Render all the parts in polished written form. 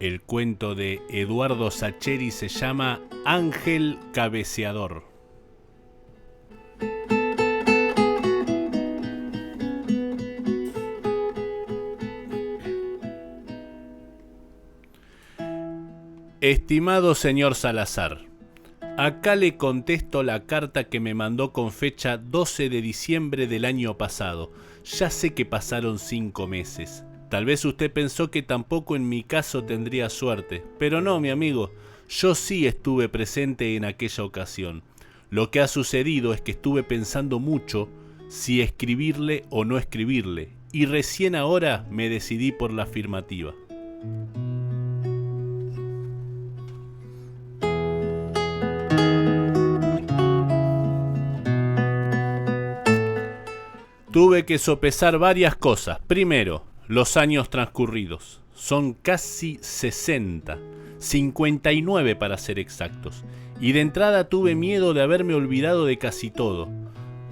El cuento de Eduardo Sacheri se llama Ángel Cabeceador. Estimado señor Salazar, acá le contesto la carta que me mandó con fecha 12 de diciembre del año pasado. Ya sé que pasaron 5 meses. Tal vez usted pensó que tampoco en mi caso tendría suerte, pero no, mi amigo, yo sí estuve presente en aquella ocasión. Lo que ha sucedido es que estuve pensando mucho si escribirle o no escribirle, y recién ahora me decidí por la afirmativa. Tuve que sopesar varias cosas. Primero, los años transcurridos. Son casi 60, 59 para ser exactos. Y de entrada tuve miedo de haberme olvidado de casi todo.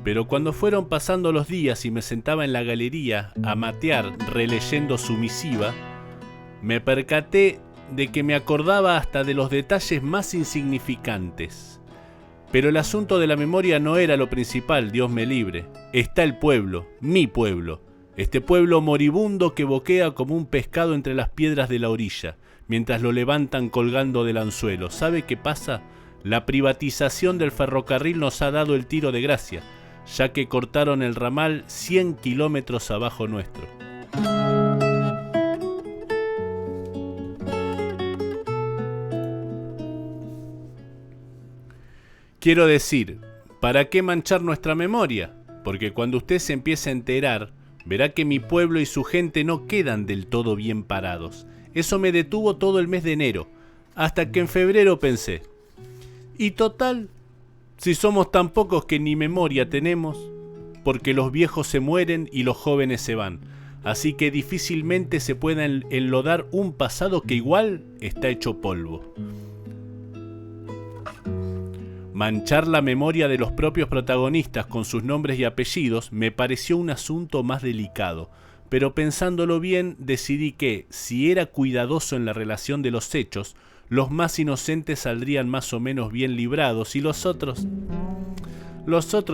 Pero cuando fueron pasando los días y me sentaba en la galería a matear releyendo su misiva, me percaté de que me acordaba hasta de los detalles más insignificantes. Pero el asunto de la memoria no era lo principal, Dios me libre. Está el pueblo, mi pueblo. Este pueblo moribundo que boquea como un pescado entre las piedras de la orilla, mientras lo levantan colgando del anzuelo. ¿Sabe qué pasa? La privatización del ferrocarril nos ha dado el tiro de gracia, ya que cortaron el ramal 100 kilómetros abajo nuestro. Quiero decir, ¿para qué manchar nuestra memoria? Porque cuando usted se empiece a enterar, verá que mi pueblo y su gente no quedan del todo bien parados. Eso me detuvo todo el mes de enero, hasta que en febrero pensé, y total, si somos tan pocos que ni memoria tenemos, porque los viejos se mueren y los jóvenes se van, así que difícilmente se pueda enlodar un pasado que igual está hecho polvo. Manchar la memoria de los propios protagonistas con sus nombres y apellidos me pareció un asunto más delicado, pero pensándolo bien decidí que, si era cuidadoso en la relación de los hechos, los más inocentes saldrían más o menos bien librados y los otros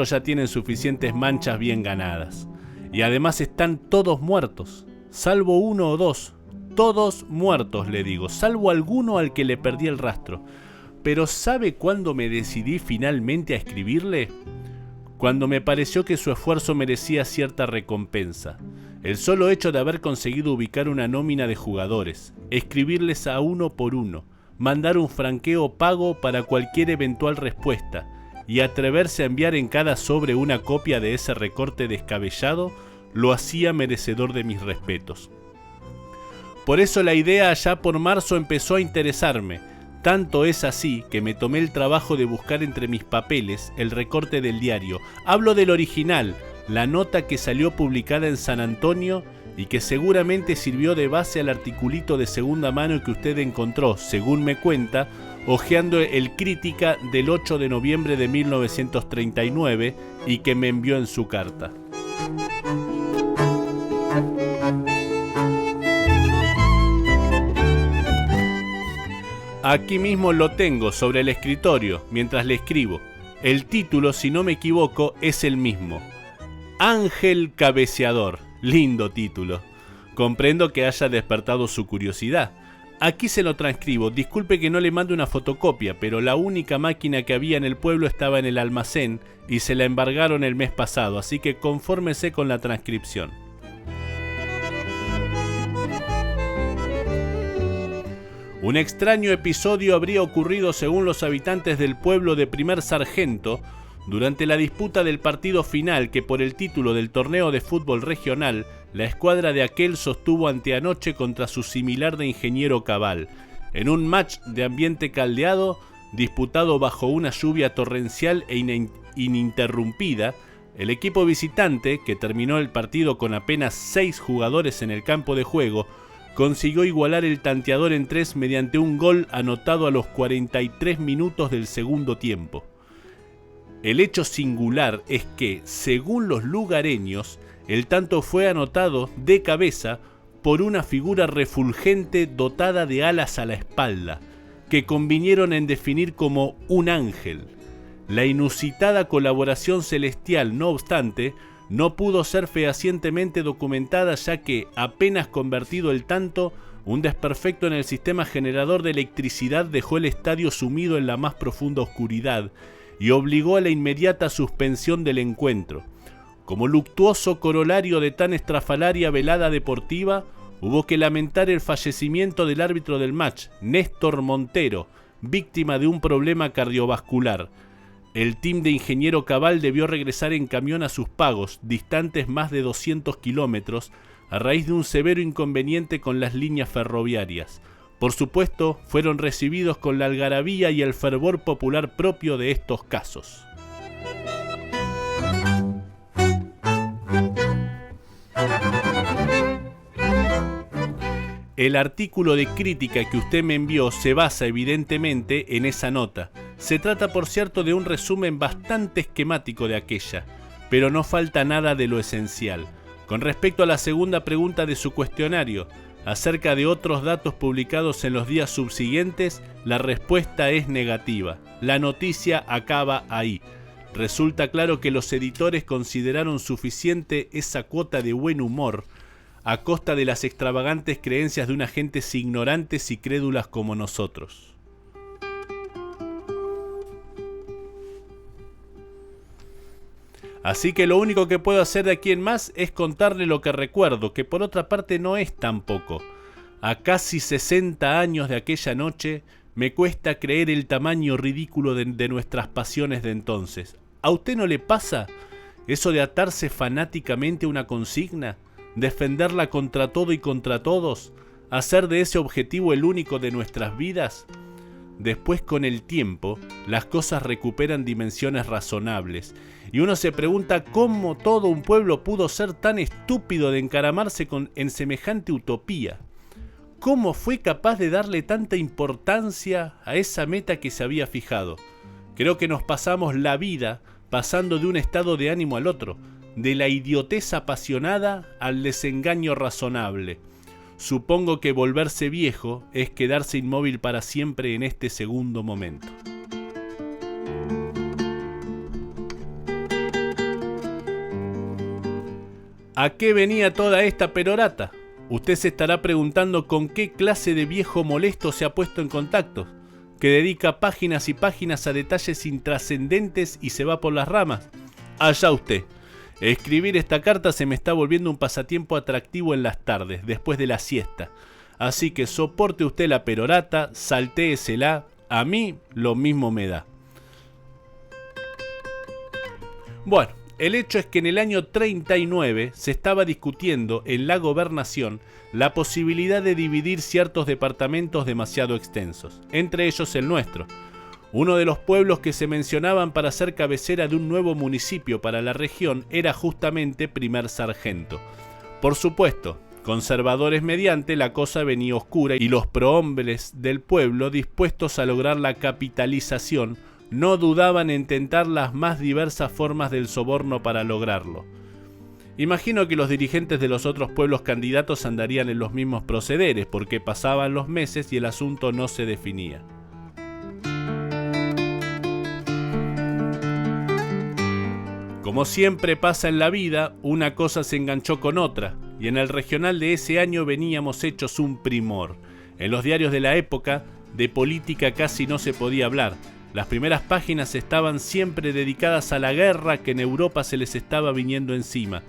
ya tienen suficientes manchas bien ganadas. Y además están todos muertos, salvo uno o dos. Todos muertos, le digo, salvo alguno al que le perdí el rastro. Pero ¿sabe cuándo me decidí finalmente a escribirle? Cuando me pareció que su esfuerzo merecía cierta recompensa. El solo hecho de haber conseguido ubicar una nómina de jugadores, escribirles a uno por uno, mandar un franqueo pago para cualquier eventual respuesta y atreverse a enviar en cada sobre una copia de ese recorte descabellado, lo hacía merecedor de mis respetos. Por eso la idea allá por marzo empezó a interesarme. Tanto es así que me tomé el trabajo de buscar entre mis papeles el recorte del diario. Hablo del original, la nota que salió publicada en San Antonio y que seguramente sirvió de base al articulito de segunda mano que usted encontró, según me cuenta, hojeando el Crítica del 8 de noviembre de 1939 y que me envió en su carta. Aquí mismo lo tengo sobre el escritorio mientras le escribo. El título, si no me equivoco, es el mismo. Ángel Cabeceador. Lindo título. Comprendo que haya despertado su curiosidad. Aquí se lo transcribo. Disculpe que no le mande una fotocopia, pero la única máquina que había en el pueblo estaba en el almacén y se la embargaron el mes pasado, así que confórmese con la transcripción. Un extraño episodio habría ocurrido según los habitantes del pueblo de Primer Sargento durante la disputa del partido final que por el título del torneo de fútbol regional la escuadra de aquel sostuvo anteanoche contra su similar de Ingeniero Cabal, en un match de ambiente caldeado disputado bajo una lluvia torrencial e ininterrumpida. El equipo visitante, que terminó el partido con apenas 6 jugadores en el campo de juego, consiguió igualar el tanteador en 3 mediante un gol anotado a los 43 minutos del segundo tiempo. El hecho singular es que, según los lugareños, el tanto fue anotado de cabeza por una figura refulgente dotada de alas a la espalda, que convinieron en definir como un ángel. La inusitada colaboración celestial, no obstante, no pudo ser fehacientemente documentada, ya que, apenas convertido el tanto, un desperfecto en el sistema generador de electricidad dejó el estadio sumido en la más profunda oscuridad y obligó a la inmediata suspensión del encuentro. Como luctuoso corolario de tan estrafalaria velada deportiva, hubo que lamentar el fallecimiento del árbitro del match, Néstor Montero, víctima de un problema cardiovascular. El team de Ingeniero Cabal debió regresar en camión a sus pagos, distantes más de 200 kilómetros, a raíz de un severo inconveniente con las líneas ferroviarias. Por supuesto, fueron recibidos con la algarabía y el fervor popular propio de estos casos. El artículo de crítica que usted me envió se basa evidentemente en esa nota. Se trata, por cierto, de un resumen bastante esquemático de aquella, pero no falta nada de lo esencial. Con respecto a la segunda pregunta de su cuestionario, acerca de otros datos publicados en los días subsiguientes, la respuesta es negativa. La noticia acaba ahí. Resulta claro que los editores consideraron suficiente esa cuota de buen humor a costa de las extravagantes creencias de unas gentes ignorantes y crédulas como nosotros. Así que lo único que puedo hacer de aquí en más es contarle lo que recuerdo, que por otra parte no es tan poco. A casi 60 años de aquella noche, me cuesta creer el tamaño ridículo de nuestras pasiones de entonces. ¿A usted no le pasa eso de atarse fanáticamente a una consigna? ¿Defenderla contra todo y contra todos? ¿Hacer de ese objetivo el único de nuestras vidas? Después, con el tiempo, las cosas recuperan dimensiones razonables y uno se pregunta cómo todo un pueblo pudo ser tan estúpido de encaramarse en semejante utopía. ¿Cómo fue capaz de darle tanta importancia a esa meta que se había fijado? Creo que nos pasamos la vida pasando de un estado de ánimo al otro, de la idiotez apasionada al desengaño razonable. Supongo que volverse viejo es quedarse inmóvil para siempre en este segundo momento. ¿A qué venía toda esta perorata? Usted se estará preguntando con qué clase de viejo molesto se ha puesto en contacto, que dedica páginas y páginas a detalles intrascendentes y se va por las ramas. Allá usted. Escribir esta carta se me está volviendo un pasatiempo atractivo en las tardes, después de la siesta. Así que soporte usted la perorata, saltéesela, a mí lo mismo me da. Bueno, el hecho es que en el año 39 se estaba discutiendo en la gobernación la posibilidad de dividir ciertos departamentos demasiado extensos, entre ellos el nuestro. Uno de los pueblos que se mencionaban para ser cabecera de un nuevo municipio para la región era justamente Primer Sargento. Por supuesto, conservadores mediante, la cosa venía oscura y los prohombres del pueblo, dispuestos a lograr la capitalización, no dudaban en tentar las más diversas formas del soborno para lograrlo. Imagino que los dirigentes de los otros pueblos candidatos andarían en los mismos procederes, porque pasaban los meses y el asunto no se definía. Como siempre pasa en la vida, una cosa se enganchó con otra, y en el regional de ese año veníamos hechos un primor. En los diarios de la época, de política casi no se podía hablar. Las primeras páginas estaban siempre dedicadas a la guerra que en Europa se les estaba viniendo encima,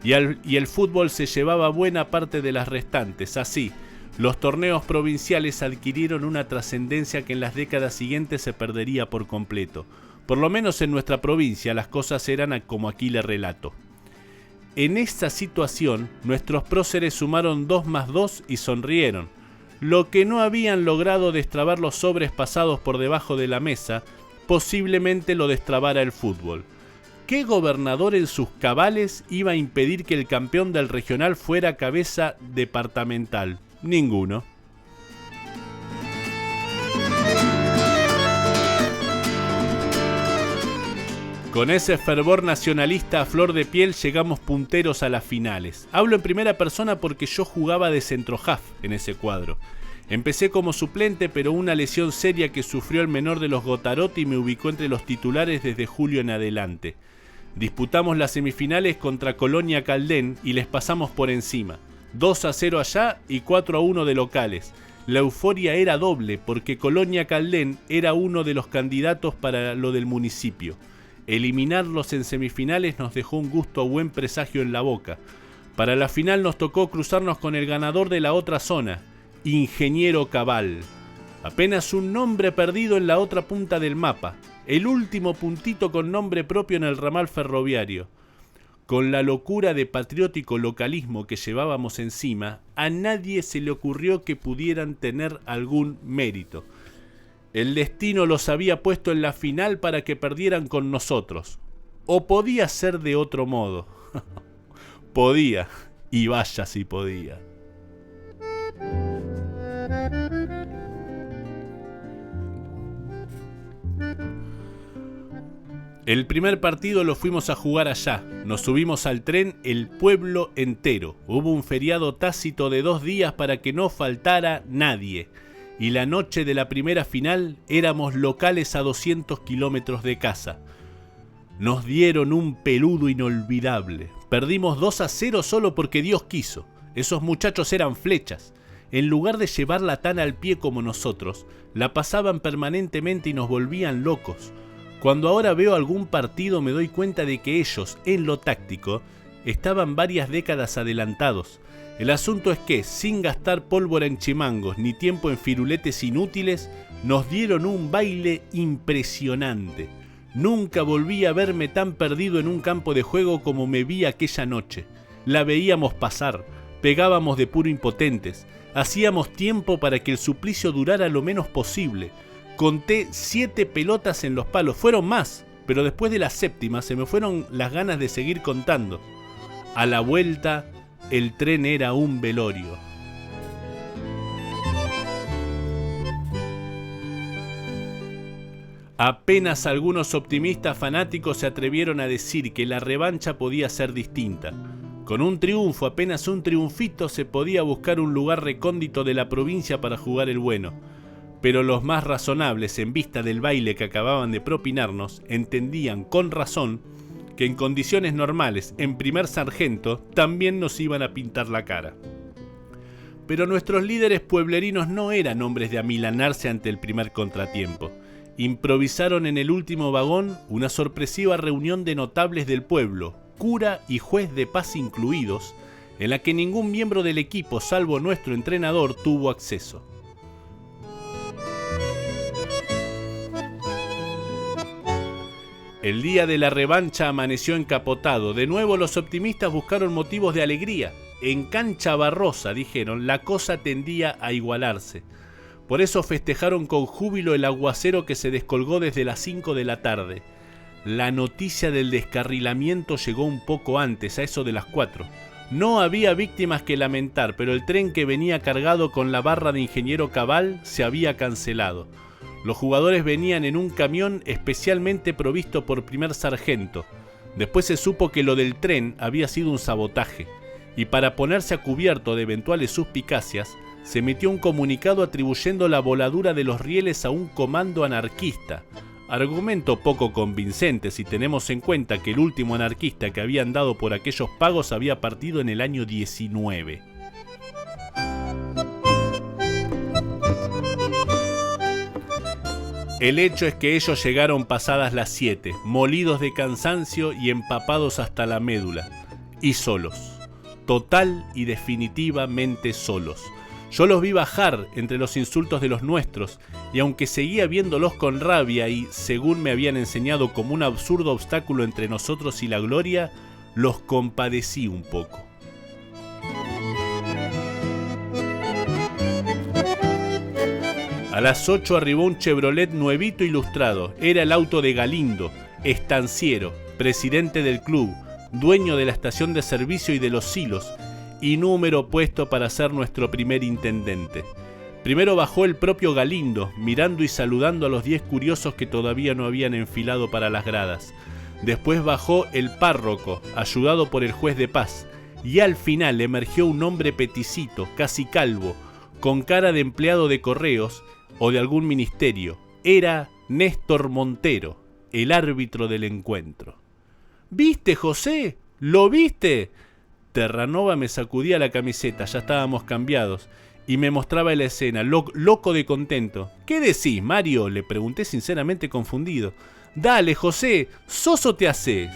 y el fútbol se llevaba buena parte de las restantes. Así, los torneos provinciales adquirieron una trascendencia que en las décadas siguientes se perdería por completo. Por lo menos en nuestra provincia las cosas eran como aquí le relato. En esta situación, nuestros próceres sumaron 2 más 2 y sonrieron. Lo que no habían logrado destrabar los sobres pasados por debajo de la mesa, posiblemente lo destrabara el fútbol. ¿Qué gobernador en sus cabales iba a impedir que el campeón del regional fuera cabeza departamental? Ninguno. Con ese fervor nacionalista a flor de piel llegamos punteros a las finales. Hablo en primera persona porque yo jugaba de centrohalf en ese cuadro. Empecé como suplente, pero una lesión seria que sufrió el menor de los Gotarotti me ubicó entre los titulares desde julio en adelante. Disputamos las semifinales contra Colonia Caldén y les pasamos por encima. 2-0 allá y 4-1 de locales. La euforia era doble porque Colonia Caldén era uno de los candidatos para lo del municipio. Eliminarlos en semifinales nos dejó un gusto a buen presagio en la boca. Para la final nos tocó cruzarnos con el ganador de la otra zona, Ingeniero Cabal. Apenas un nombre perdido en la otra punta del mapa. El último puntito con nombre propio en el ramal ferroviario. Con la locura de patriótico localismo que llevábamos encima, a nadie se le ocurrió que pudieran tener algún mérito. El destino los había puesto en la final para que perdieran con nosotros. O podía ser de otro modo. Podía, y vaya si podía. El primer partido lo fuimos a jugar allá. Nos subimos al tren el pueblo entero. Hubo un feriado tácito de 2 días para que no faltara nadie. Y la noche de la primera final éramos locales a 200 kilómetros de casa. Nos dieron un peludo inolvidable. Perdimos 2-0 solo porque Dios quiso. Esos muchachos eran flechas. En lugar de llevarla tan al pie como nosotros, la pasaban permanentemente y nos volvían locos. Cuando ahora veo algún partido me doy cuenta de que ellos, en lo táctico, estaban varias décadas adelantados. El asunto es que, sin gastar pólvora en chimangos ni tiempo en firuletes inútiles, nos dieron un baile impresionante. Nunca volví a verme tan perdido en un campo de juego como me vi aquella noche. La veíamos pasar, pegábamos de puro impotentes, hacíamos tiempo para que el suplicio durara lo menos posible. Conté 7 pelotas en los palos, fueron más, pero después de la séptima se me fueron las ganas de seguir contando. A la vuelta, el tren era un velorio. Apenas algunos optimistas fanáticos se atrevieron a decir que la revancha podía ser distinta. Con un triunfo, apenas un triunfito, se podía buscar un lugar recóndito de la provincia para jugar el bueno. Pero los más razonables, en vista del baile que acababan de propinarnos, entendían con razón que en condiciones normales, en primer sargento, también nos iban a pintar la cara. Pero nuestros líderes pueblerinos no eran hombres de amilanarse ante el primer contratiempo. Improvisaron en el último vagón una sorpresiva reunión de notables del pueblo, cura y juez de paz incluidos, en la que ningún miembro del equipo, salvo nuestro entrenador, tuvo acceso. El día de la revancha amaneció encapotado. De nuevo los optimistas buscaron motivos de alegría. En cancha barrosa, dijeron, la cosa tendía a igualarse. Por eso festejaron con júbilo el aguacero que se descolgó desde las 5 de la tarde. La noticia del descarrilamiento llegó un poco antes, a eso de las 4. No había víctimas que lamentar, pero el tren que venía cargado con la barra de Ingeniero Cabal se había cancelado. Los jugadores venían en un camión especialmente provisto por primer sargento. Después se supo que lo del tren había sido un sabotaje, y para ponerse a cubierto de eventuales suspicacias, se emitió un comunicado atribuyendo la voladura de los rieles a un comando anarquista. Argumento poco convincente si tenemos en cuenta que el último anarquista que habían dado por aquellos pagos había partido en el año 19. El hecho es que ellos llegaron pasadas las 7, molidos de cansancio y empapados hasta la médula, y solos, total y definitivamente solos. Yo los vi bajar entre los insultos de los nuestros, y aunque seguía viéndolos con rabia y, según me habían enseñado, como un absurdo obstáculo entre nosotros y la gloria, los compadecí un poco. A las 8 arribó un Chevrolet nuevito ilustrado. Era el auto de Galindo, estanciero, presidente del club, dueño de la estación de servicio y de los silos, y número puesto para ser nuestro primer intendente. Primero bajó el propio Galindo, mirando y saludando a los 10 curiosos que todavía no habían enfilado para las gradas. Después bajó el párroco, ayudado por el juez de paz, y al final emergió un hombre peticito, casi calvo, con cara de empleado de correos o de algún ministerio. Era Néstor Montero, el árbitro del encuentro. ¿Viste, José? ¿Lo viste? Terranova me sacudía la camiseta, ya estábamos cambiados, y me mostraba la escena, loco de contento. ¿Qué decís, Mario?, le pregunté sinceramente confundido. Dale, José, ¿sos o te hacés?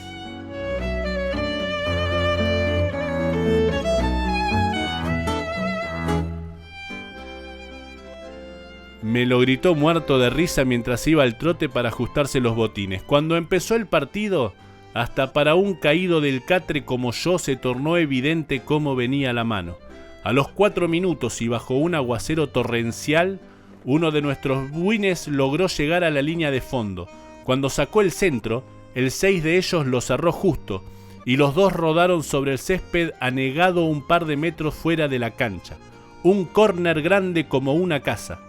Me lo gritó muerto de risa mientras iba al trote para ajustarse los botines. Cuando empezó el partido, hasta para un caído del catre como yo se tornó evidente cómo venía la mano. A los 4 minutos y bajo un aguacero torrencial, uno de nuestros buines logró llegar a la línea de fondo. Cuando sacó el centro, el 6 de ellos lo cerró justo, y los dos rodaron sobre el césped anegado un par de metros fuera de la cancha. Un córner grande como una casa.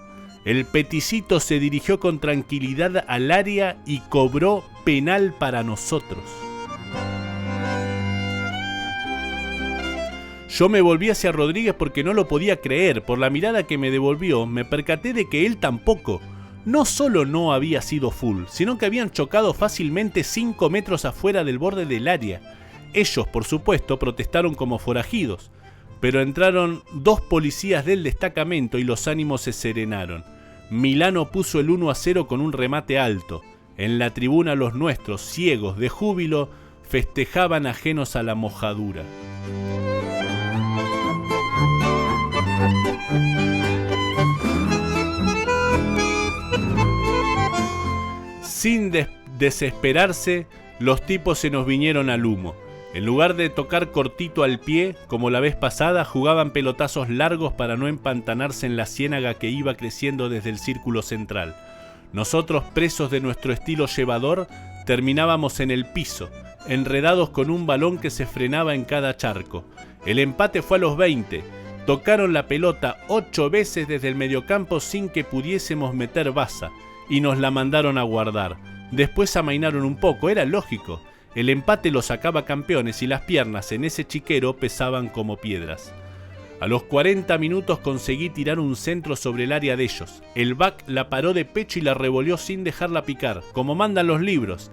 El peticito se dirigió con tranquilidad al área y cobró penal para nosotros. Yo me volví hacia Rodríguez porque no lo podía creer. Por la mirada que me devolvió, me percaté de que él tampoco. No solo no había sido full, sino que habían chocado fácilmente 5 metros afuera del borde del área. Ellos, por supuesto, protestaron como forajidos, pero entraron 2 policías del destacamento y los ánimos se serenaron. Milano puso el 1-0 con un remate alto. En la tribuna los nuestros, ciegos de júbilo, festejaban ajenos a la mojadura. Sin desesperarse, los tipos se nos vinieron al humo. En lugar de tocar cortito al pie, como la vez pasada, jugaban pelotazos largos para no empantanarse en la ciénaga que iba creciendo desde el círculo central. Nosotros, presos de nuestro estilo llevador, terminábamos en el piso, enredados con un balón que se frenaba en cada charco. El empate fue a los 20. Tocaron la pelota 8 veces desde el mediocampo sin que pudiésemos meter baza, y nos la mandaron a guardar. Después amainaron un poco, era lógico. El empate los sacaba campeones y las piernas en ese chiquero pesaban como piedras. A los 40 minutos conseguí tirar un centro sobre el área de ellos. El back la paró de pecho y la revolvió sin dejarla picar, como mandan los libros.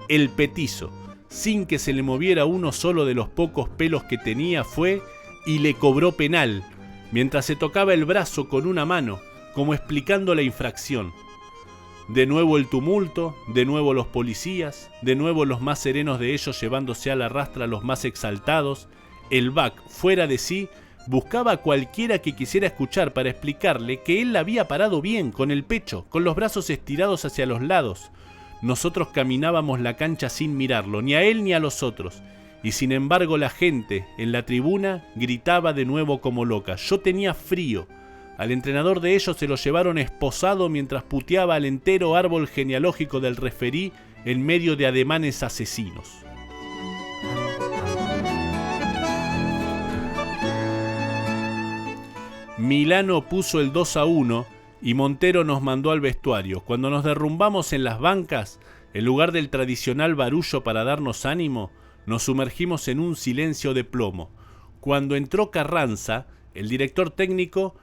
El petizo, sin que se le moviera uno solo de los pocos pelos que tenía, fue y le cobró penal, mientras se tocaba el brazo con una mano, como explicando la infracción. De nuevo el tumulto, de nuevo los policías, de nuevo los más serenos de ellos llevándose a la rastra a los más exaltados. El back, fuera de sí, buscaba a cualquiera que quisiera escuchar para explicarle que él la había parado bien, con el pecho, con los brazos estirados hacia los lados. Nosotros caminábamos la cancha sin mirarlo, ni a él ni a los otros. Y sin embargo la gente en la tribuna gritaba de nuevo como loca. Yo tenía frío. Al entrenador de ellos se lo llevaron esposado mientras puteaba al entero árbol genealógico del referí en medio de ademanes asesinos. Milano puso el 2-1 y Montero nos mandó al vestuario. Cuando nos derrumbamos en las bancas, en lugar del tradicional barullo para darnos ánimo, nos sumergimos en un silencio de plomo. Cuando entró Carranza, el director técnico,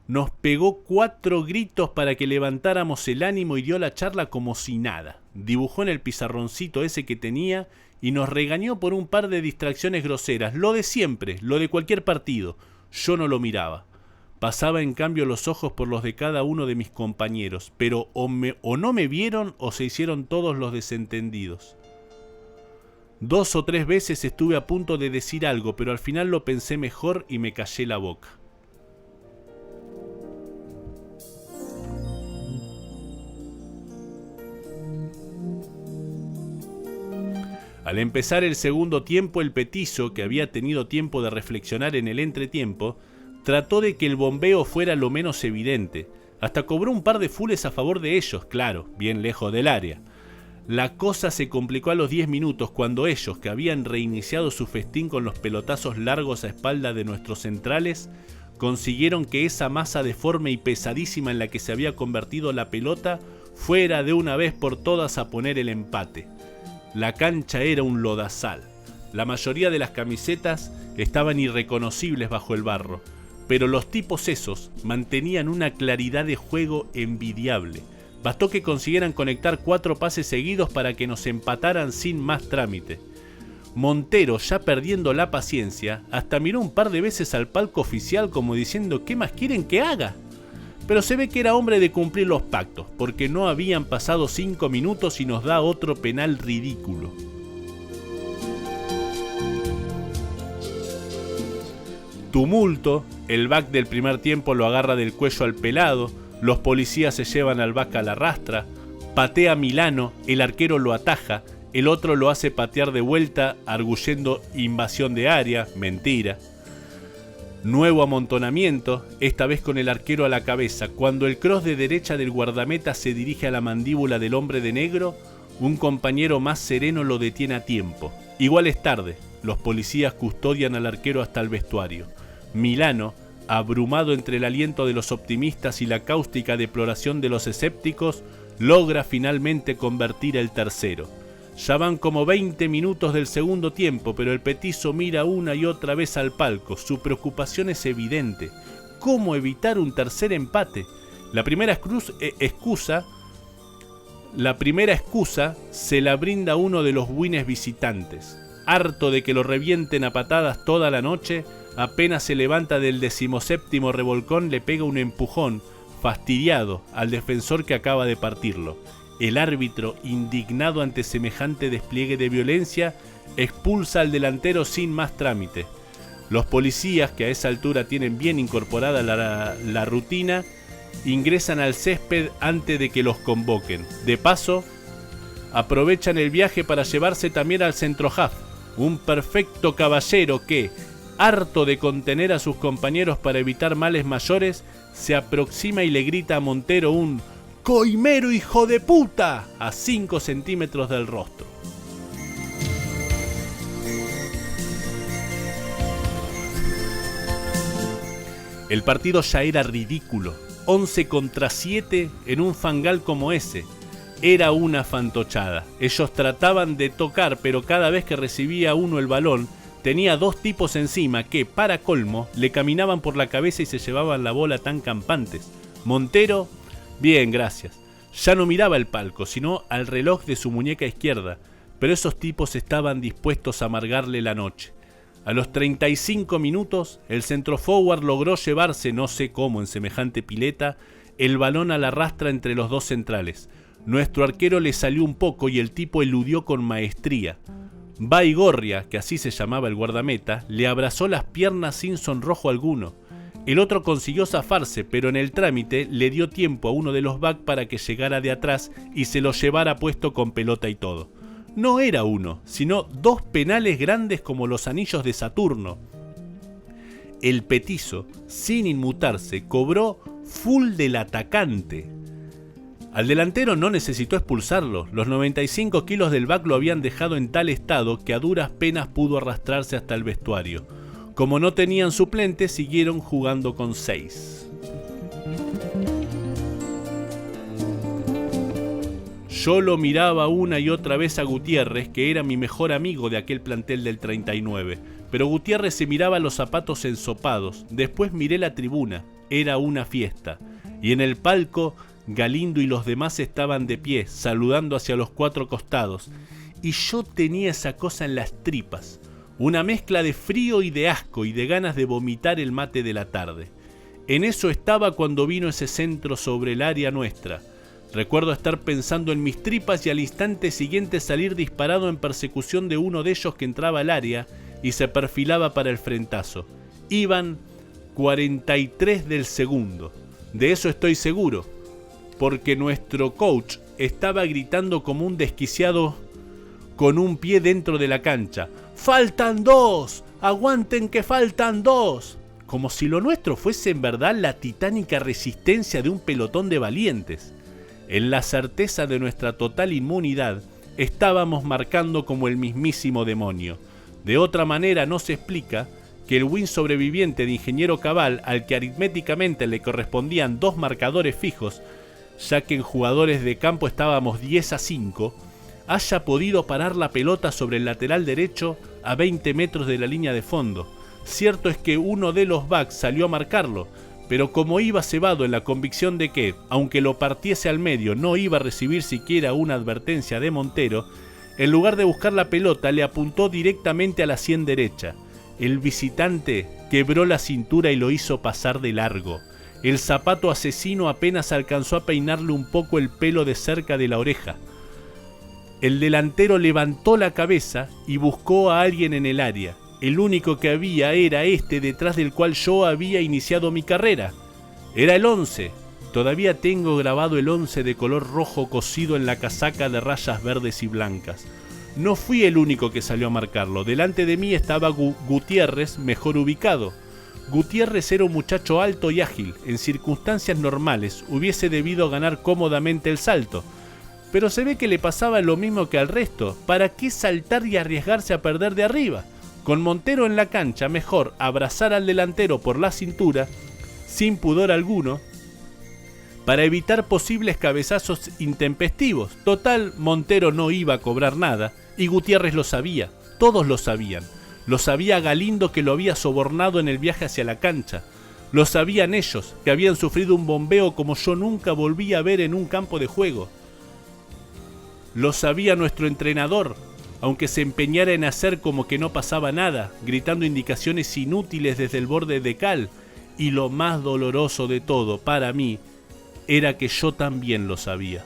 nos pegó 4 gritos para que levantáramos el ánimo y dio la charla como si nada. Dibujó en el pizarroncito ese que tenía y nos regañó por un par de distracciones groseras. Lo de siempre, lo de cualquier partido. Yo no lo miraba. Pasaba en cambio los ojos por los de cada uno de mis compañeros, pero o no me vieron o se hicieron todos los desentendidos. 2 o 3 veces estuve a punto de decir algo, pero al final lo pensé mejor y me callé la boca. Al empezar el segundo tiempo, el petizo, que había tenido tiempo de reflexionar en el entretiempo, trató de que el bombeo fuera lo menos evidente. Hasta cobró un par de fules a favor de ellos, claro, bien lejos del área. La cosa se complicó a los 10 minutos cuando ellos, que habían reiniciado su festín con los pelotazos largos a espalda de nuestros centrales, consiguieron que esa masa deforme y pesadísima en la que se había convertido la pelota fuera de una vez por todas a poner el empate. La cancha era un lodazal. La mayoría de las camisetas estaban irreconocibles bajo el barro, pero los tipos esos mantenían una claridad de juego envidiable. Bastó que consiguieran conectar 4 pases seguidos para que nos empataran sin más trámite. Montero, ya perdiendo la paciencia, hasta miró un par de veces al palco oficial como diciendo ¿qué más quieren que haga? Pero se ve que era hombre de cumplir los pactos, porque no habían pasado 5 minutos y nos da otro penal ridículo. Tumulto, el back del primer tiempo lo agarra del cuello al pelado, los policías se llevan al back a la rastra, patea Milano, el arquero lo ataja, el otro lo hace patear de vuelta, arguyendo invasión de área, mentira. Nuevo amontonamiento, esta vez con el arquero a la cabeza. Cuando el cross de derecha del guardameta se dirige a la mandíbula del hombre de negro, un compañero más sereno lo detiene a tiempo. Igual es tarde, los policías custodian al arquero hasta el vestuario. Milano, abrumado entre el aliento de los optimistas y la cáustica deploración de los escépticos, logra finalmente convertir el tercero. Ya van como 20 minutos del segundo tiempo, pero el petizo mira una y otra vez al palco. Su preocupación es evidente. ¿Cómo evitar un tercer empate? La primera excusa se la brinda uno de los buines visitantes. Harto de que lo revienten a patadas toda la noche, apenas se levanta del 17º revolcón, le pega un empujón, fastidiado, al defensor que acaba de partirlo. El árbitro, indignado ante semejante despliegue de violencia, expulsa al delantero sin más trámite. Los policías, que a esa altura tienen bien incorporada la rutina, ingresan al césped antes de que los convoquen. De paso, aprovechan el viaje para llevarse también al centrohalf, un perfecto caballero que, harto de contener a sus compañeros para evitar males mayores, se aproxima y le grita a Montero un ¡Coimero hijo de puta! A 5 centímetros del rostro. El partido ya era ridículo. 11 contra 7 en un fangal como ese. Era una fantochada. Ellos trataban de tocar, pero cada vez que recibía uno el balón, tenía 2 tipos encima que, para colmo, le caminaban por la cabeza y se llevaban la bola tan campantes. Montero, bien, gracias. Ya no miraba el palco, sino al reloj de su muñeca izquierda, pero esos tipos estaban dispuestos a amargarle la noche. A los 35 minutos, el centroforward logró llevarse, no sé cómo en semejante pileta, el balón a la rastra entre los 2 centrales. Nuestro arquero le salió un poco y el tipo eludió con maestría. Baigorria, que así se llamaba el guardameta, le abrazó las piernas sin sonrojo alguno. El otro consiguió zafarse, pero en el trámite le dio tiempo a uno de los back para que llegara de atrás y se lo llevara puesto con pelota y todo. No era uno, sino 2 penales grandes como los anillos de Saturno. El petizo, sin inmutarse, cobró full del atacante. Al delantero no necesitó expulsarlo, los 95 kilos del back lo habían dejado en tal estado que a duras penas pudo arrastrarse hasta el vestuario. Como no tenían suplentes, siguieron jugando con 6. Yo lo miraba una y otra vez a Gutiérrez, que era mi mejor amigo de aquel plantel del 39. Pero Gutiérrez se miraba los zapatos ensopados. Después miré la tribuna. Era una fiesta. Y en el palco, Galindo y los demás estaban de pie, saludando hacia los 4 costados. Y yo tenía esa cosa en las tripas. Una mezcla de frío y de asco y de ganas de vomitar el mate de la tarde. En eso estaba cuando vino ese centro sobre el área nuestra. Recuerdo estar pensando en mis tripas y al instante siguiente salir disparado en persecución de uno de ellos que entraba al área y se perfilaba para el frentazo. Iban 43 del segundo. De eso estoy seguro, porque nuestro coach estaba gritando como un desquiciado con un pie dentro de la cancha. ¡Faltan 2! ¡Aguanten que faltan 2! Como si lo nuestro fuese en verdad la titánica resistencia de un pelotón de valientes. En la certeza de nuestra total inmunidad, estábamos marcando como el mismísimo demonio. De otra manera no se explica que el win sobreviviente de Ingeniero Cabal, al que aritméticamente le correspondían 2 marcadores fijos, ya que en jugadores de campo estábamos 10-5, haya podido parar la pelota sobre el lateral derecho a 20 metros de la línea de fondo. Cierto es que uno de los backs salió a marcarlo, pero como iba cebado en la convicción de que, aunque lo partiese al medio, no iba a recibir siquiera una advertencia de Montero, en lugar de buscar la pelota le apuntó directamente a la sien derecha. El visitante quebró la cintura y lo hizo pasar de largo. El zapato asesino apenas alcanzó a peinarle un poco el pelo de cerca de la oreja. El delantero levantó la cabeza y buscó a alguien en el área. El único que había era este detrás del cual yo había iniciado mi carrera. Era el 11. Todavía tengo grabado el 11 de color rojo cosido en la casaca de rayas verdes y blancas. No fui el único que salió a marcarlo. Delante de mí estaba Gutiérrez, mejor ubicado. Gutiérrez era un muchacho alto y ágil. En circunstancias normales hubiese debido ganar cómodamente el salto. Pero se ve que le pasaba lo mismo que al resto. ¿Para qué saltar y arriesgarse a perder de arriba? Con Montero en la cancha, mejor abrazar al delantero por la cintura, sin pudor alguno, para evitar posibles cabezazos intempestivos. Total, Montero no iba a cobrar nada, y Gutiérrez lo sabía, todos lo sabían. Lo sabía Galindo, que lo había sobornado en el viaje hacia la cancha. Lo sabían ellos, que habían sufrido un bombeo como yo nunca volví a ver en un campo de juego. Lo sabía nuestro entrenador, aunque se empeñara en hacer como que no pasaba nada, gritando indicaciones inútiles desde el borde de cal. Y lo más doloroso de todo, para mí, era que yo también lo sabía.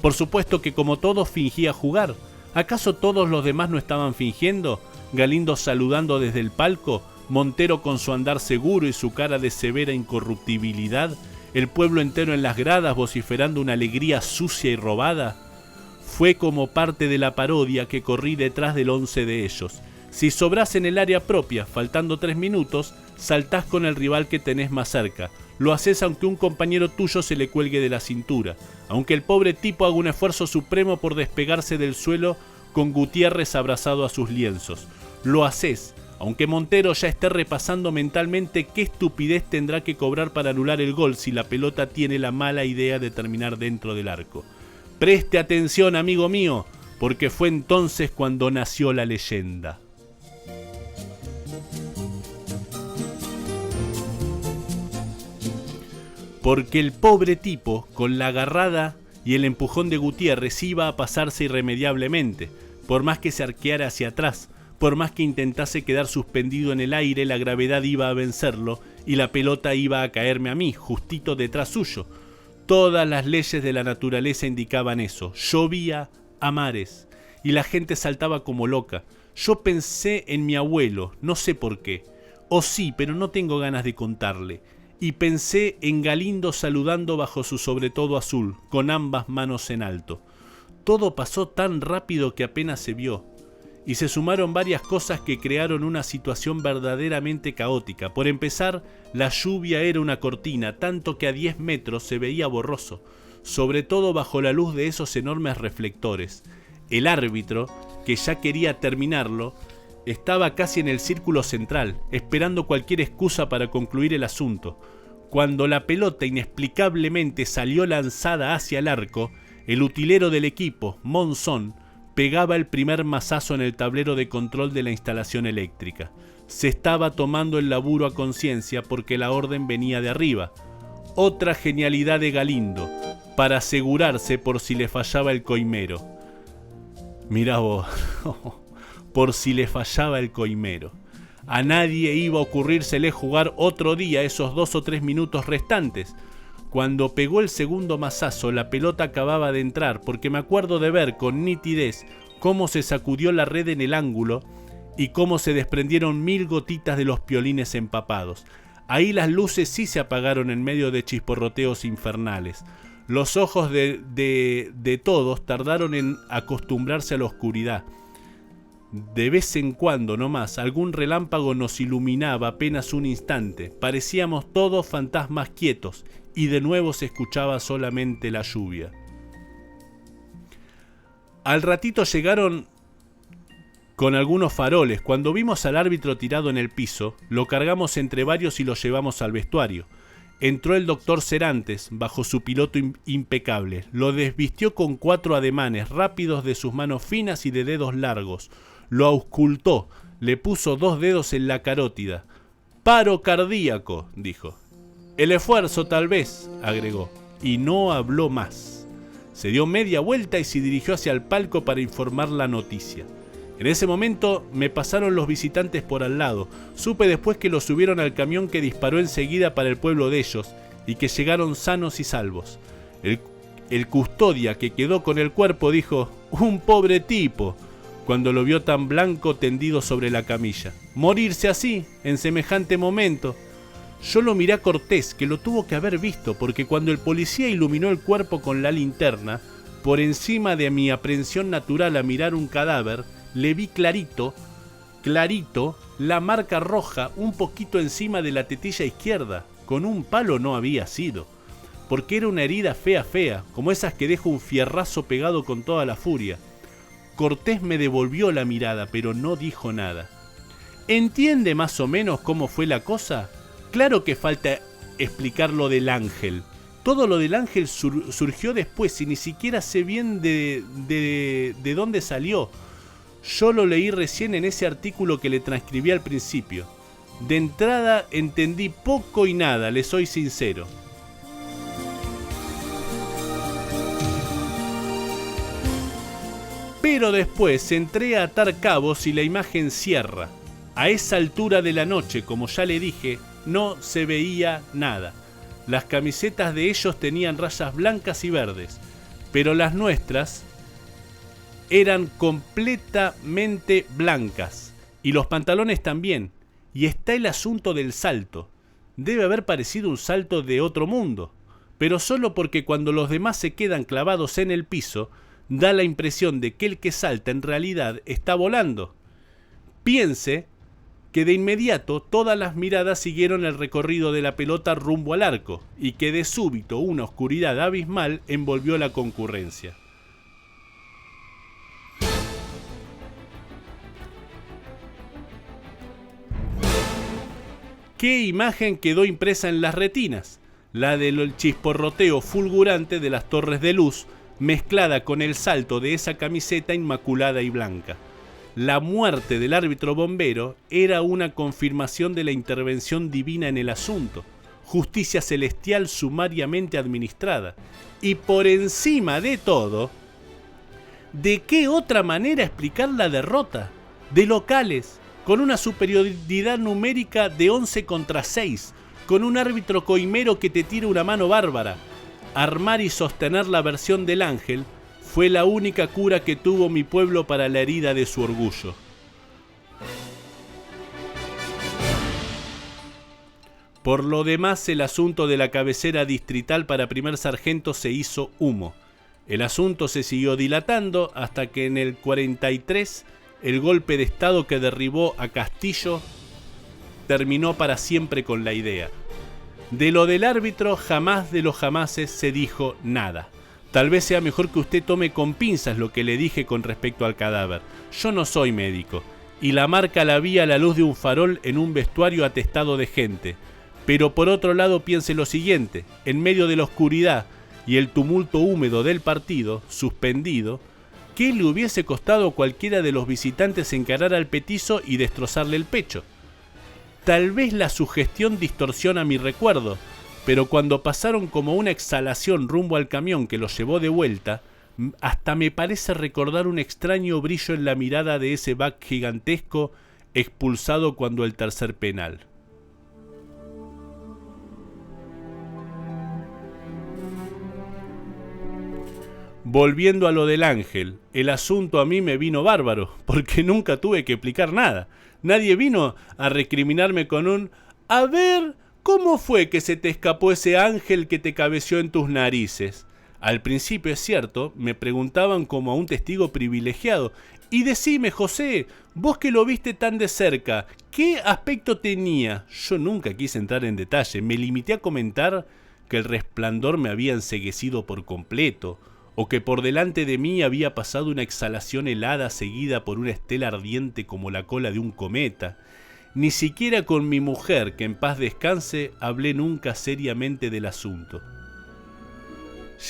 Por supuesto que como todos fingía jugar. ¿Acaso todos los demás no estaban fingiendo? Galindo saludando desde el palco, Montero con su andar seguro y su cara de severa incorruptibilidad, el pueblo entero en las gradas vociferando una alegría sucia y robada. Fue como parte de la parodia que corrí detrás del 11 de ellos. Si sobrás en el área propia, faltando 3 minutos, saltás con el rival que tenés más cerca. Lo haces aunque un compañero tuyo se le cuelgue de la cintura, aunque el pobre tipo haga un esfuerzo supremo por despegarse del suelo con Gutiérrez abrazado a sus lienzos. Lo haces, aunque Montero ya esté repasando mentalmente qué estupidez tendrá que cobrar para anular el gol si la pelota tiene la mala idea de terminar dentro del arco. Preste atención, amigo mío, porque fue entonces cuando nació la leyenda. Porque el pobre tipo, con la agarrada y el empujón de Gutiérrez, iba a pasarse irremediablemente. Por más que se arqueara hacia atrás, por más que intentase quedar suspendido en el aire, la gravedad iba a vencerlo y la pelota iba a caerme a mí, justito detrás suyo. Todas las leyes de la naturaleza indicaban eso. Llovía a mares y la gente saltaba como loca. Yo pensé en mi abuelo, no sé por qué. O sí, pero no tengo ganas de contarle. Y pensé en Galindo saludando bajo su sobretodo azul, con ambas manos en alto. Todo pasó tan rápido que apenas se vio. Y se sumaron varias cosas que crearon una situación verdaderamente caótica. Por empezar, la lluvia era una cortina, tanto que a 10 metros se veía borroso, sobre todo bajo la luz de esos enormes reflectores. El árbitro, que ya quería terminarlo, estaba casi en el círculo central, esperando cualquier excusa para concluir el asunto. Cuando la pelota inexplicablemente salió lanzada hacia el arco, el utilero del equipo, Monzón, pegaba el primer mazazo en el tablero de control de la instalación eléctrica. Se estaba tomando el laburo a conciencia porque la orden venía de arriba. Otra genialidad de Galindo, para asegurarse por si le fallaba el coimero. Mirá vos, por si le fallaba el coimero. A nadie iba a ocurrírsele jugar otro día esos 2 o 3 minutos restantes. Cuando pegó el segundo mazazo, la pelota acababa de entrar, porque me acuerdo de ver con nitidez cómo se sacudió la red en el ángulo y cómo se desprendieron 1000 gotitas de los piolines empapados. Ahí las luces sí se apagaron en medio de chisporroteos infernales. Los ojos de todos tardaron en acostumbrarse a la oscuridad. De vez en cuando, nomás, algún relámpago nos iluminaba apenas un instante. Parecíamos todos fantasmas quietos, y de nuevo se escuchaba solamente la lluvia. Al ratito llegaron con algunos faroles. Cuando vimos al árbitro tirado en el piso, lo cargamos entre varios y lo llevamos al vestuario. Entró el doctor Serantes bajo su piloto impecable. Lo desvistió con 4 ademanes rápidos de sus manos finas y de dedos largos. Lo auscultó, le puso 2 dedos en la carótida. «Paro cardíaco», dijo. «El esfuerzo, tal vez», agregó, y no habló más. Se dio media vuelta y se dirigió hacia el palco para informar la noticia. En ese momento me pasaron los visitantes por al lado. Supe después que los subieron al camión que disparó enseguida para el pueblo de ellos y que llegaron sanos y salvos. El custodia que quedó con el cuerpo dijo: «Un pobre tipo», cuando lo vio tan blanco tendido sobre la camilla. Morirse así, en semejante momento. Yo lo miré a Cortés, que lo tuvo que haber visto, porque cuando el policía iluminó el cuerpo con la linterna, por encima de mi aprehensión natural a mirar un cadáver, le vi clarito, la marca roja un poquito encima de la tetilla izquierda. Con un palo no había sido, porque era una herida fea, como esas que deja un fierrazo pegado con toda la furia. Cortés me devolvió la mirada, pero no dijo nada. ¿Entiende más o menos cómo fue la cosa? Claro que falta explicar lo del ángel. Todo lo del ángel surgió después y ni siquiera sé bien de dónde salió. Yo lo leí recién en ese artículo que le transcribí al principio. De entrada entendí poco y nada, le soy sincero. Pero después entré a atar cabos y la imagen cierra. A esa altura de la noche, como ya le dije, no se veía nada. Las camisetas de ellos tenían rayas blancas y verdes, pero las nuestras eran completamente blancas, y los pantalones también. Y está el asunto del salto. Debe haber parecido un salto de otro mundo, pero solo porque cuando los demás se quedan clavados en el piso, da la impresión de que el que salta en realidad está volando. Piense que de inmediato todas las miradas siguieron el recorrido de la pelota rumbo al arco, y que de súbito una oscuridad abismal envolvió la concurrencia. ¿Qué imagen quedó impresa en las retinas? La del chisporroteo fulgurante de las torres de luz, mezclada con el salto de esa camiseta inmaculada y blanca. La muerte del árbitro bombero era una confirmación de la intervención divina en el asunto, justicia celestial sumariamente administrada. Y por encima de todo, ¿de qué otra manera explicar la derrota? De locales, con una superioridad numérica de 11 contra 6, con un árbitro coimero que te tira una mano bárbara. Armar y sostener la versión del ángel fue la única cura que tuvo mi pueblo para la herida de su orgullo. Por lo demás, el asunto de la cabecera distrital para primer sargento se hizo humo. El asunto se siguió dilatando hasta que en el 43 el golpe de estado que derribó a Castillo terminó para siempre con la idea. De lo del árbitro, jamás de los jamases se dijo nada. Tal vez sea mejor que usted tome con pinzas lo que le dije con respecto al cadáver. Yo no soy médico, y la marca la vi a la luz de un farol en un vestuario atestado de gente. Pero por otro lado piense lo siguiente: en medio de la oscuridad y el tumulto húmedo del partido, suspendido, ¿qué le hubiese costado a cualquiera de los visitantes encarar al petizo y destrozarle el pecho? Tal vez la sugestión distorsiona mi recuerdo, pero cuando pasaron como una exhalación rumbo al camión que los llevó de vuelta, hasta me parece recordar un extraño brillo en la mirada de ese back gigantesco expulsado cuando el tercer penal. Volviendo a lo del ángel, el asunto a mí me vino bárbaro, porque nunca tuve que explicar nada. Nadie vino a recriminarme con un «A ver, ¿cómo fue que se te escapó ese ángel que te cabeció en tus narices?» Al principio, es cierto, me preguntaban como a un testigo privilegiado. «Y decime, José, vos que lo viste tan de cerca, ¿qué aspecto tenía?» Yo nunca quise entrar en detalle, me limité a comentar que el resplandor me había enceguecido por completo, o que por delante de mí había pasado una exhalación helada seguida por una estela ardiente como la cola de un cometa. Ni siquiera con mi mujer, que en paz descanse, hablé nunca seriamente del asunto.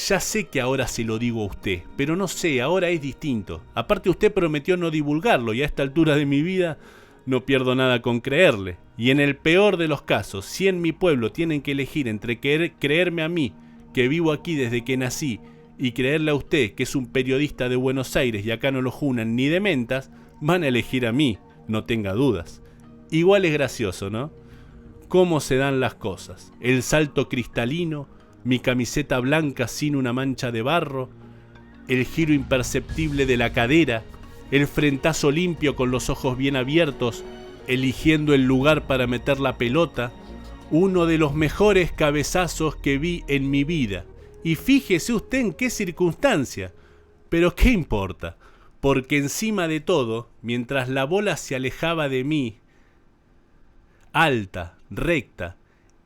Ya sé que ahora se lo digo a usted, pero no sé, ahora es distinto. Aparte usted prometió no divulgarlo y a esta altura de mi vida no pierdo nada con creerle. Y en el peor de los casos, si en mi pueblo tienen que elegir entre creerme a mí, que vivo aquí desde que nací, y creerle a usted, que es un periodista de Buenos Aires y acá no lo junan ni de mentas, van a elegir a mí, no tenga dudas. Igual es gracioso, ¿no? Cómo se dan las cosas. El salto cristalino, mi camiseta blanca sin una mancha de barro, el giro imperceptible de la cadera, el frentazo limpio con los ojos bien abiertos, eligiendo el lugar para meter la pelota, uno de los mejores cabezazos que vi en mi vida. Y fíjese usted en qué circunstancia. Pero qué importa, porque encima de todo, mientras la bola se alejaba de mí, alta, recta,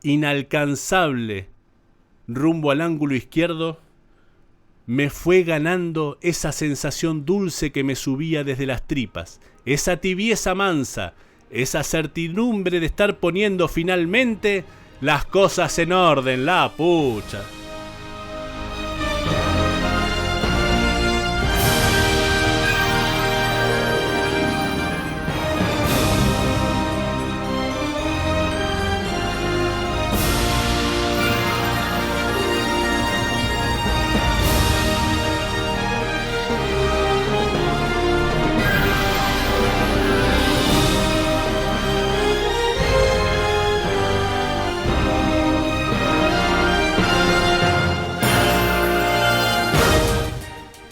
inalcanzable, rumbo al ángulo izquierdo, me fue ganando esa sensación dulce que me subía desde las tripas, esa tibieza mansa, esa certidumbre de estar poniendo finalmente las cosas en orden, la pucha.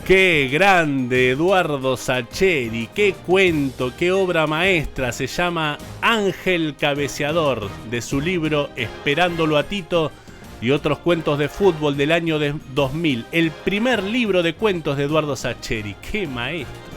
¡Qué grande Eduardo Sacheri! ¡Qué cuento, qué obra maestra! Se llama Ángel Cabeceador, de su libro Esperándolo a Tito y otros cuentos de fútbol del año 2000. El primer libro de cuentos de Eduardo Sacheri. ¡Qué maestro!